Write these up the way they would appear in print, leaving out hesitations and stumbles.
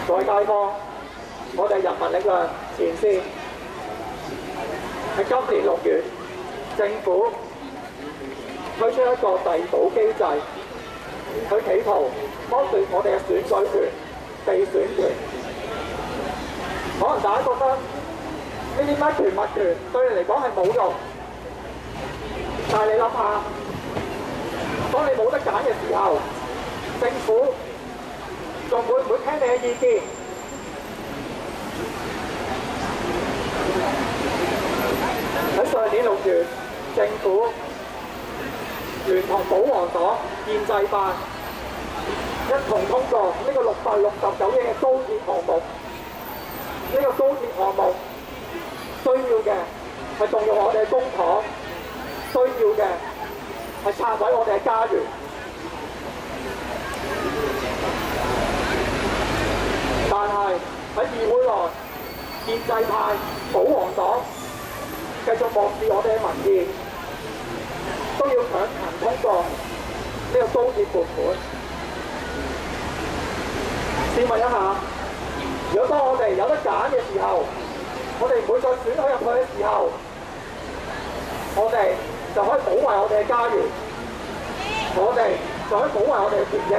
各位街坊，我哋人民力量前線喺今年6月，政府推出一個遞補機制，佢企圖剝奪我哋嘅選舉權、被選權。可能大家覺得呢啲乜權物權對你嚟講係冇用，但係你諗下，當你冇得揀嘅時候，政府仲會唔會聽你嘅意見？喺上年6月，政府聯同保皇黨、建制派一同通過呢個669億嘅高鐵項目。呢個高鐵項目需要嘅係動用我哋嘅公帑，需要嘅係拆毀我哋嘅家園。但係喺議會內，建制派、保皇黨繼續漠視我哋嘅民意，都要強行通過呢個高鐵撥款。試問一下，如果當我哋有得揀嘅時候，我哋唔會再選佢入去嘅時候，我哋就可以保衞我哋嘅家園，我哋就可以保衞我哋嘅權益。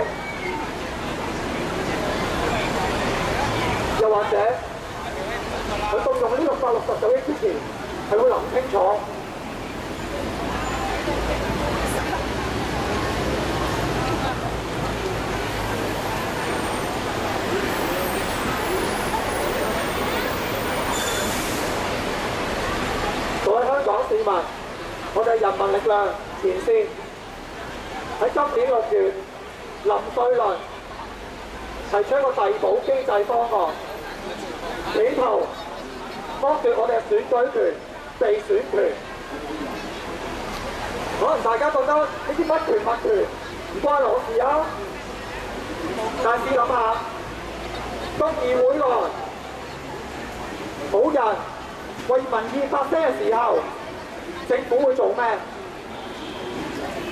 又或者佢動用呢669億之前，係會諗清楚。各位香港市民，我哋人民力量前線喺今年6月，林瑞麟提出一個遞補機制方案，企圖剝奪我哋嘅選舉權、被選權。可能大家覺得呢啲乜權物權唔關我事啊，但係試諗下，當議會內冇人為民意發聲嘅時候，政府會做咩？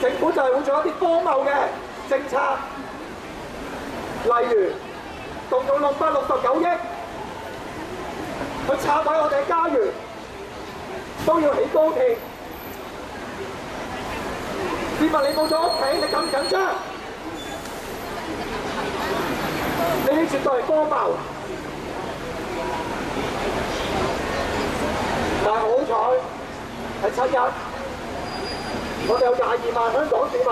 政府就係會做一啲荒謬嘅政策，例如動用669億去拆毀我哋嘅家園，都要起高鐵。市民你冇咗屋企，你緊唔緊張？呢啲絕對係荒謬。但係好彩喺7日，我哋有22萬香港市民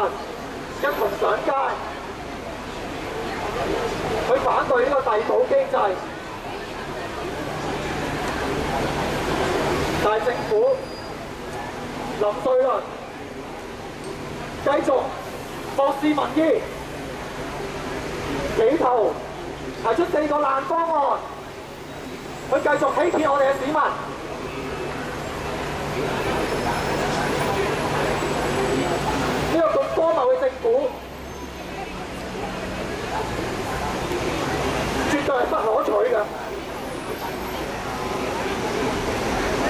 一同上街去反對呢個遞補機制，但係政府林瑞麟繼續漠視民意，企圖提出4個爛方案，去繼續欺騙我哋嘅市民。呢個咁荒謬嘅政府，絕對係不可取嘅。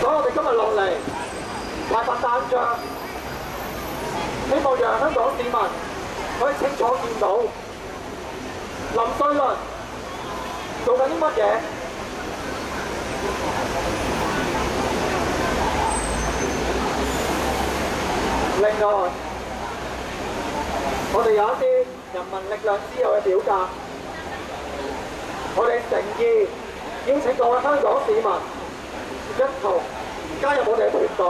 所以我哋今日落嚟派發單張，希望讓香港市民可以清楚見到林瑞麟做緊啲乜嘢。另外，我哋有一啲人民力量之友嘅表達，我哋誠意邀請各位香港市民一同加入我哋嘅團隊，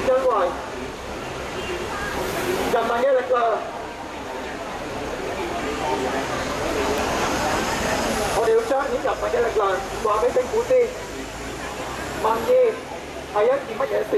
因為人民嘅力量，我哋要彰顯人民嘅力量，話俾政府知，民意係一件乜嘢事。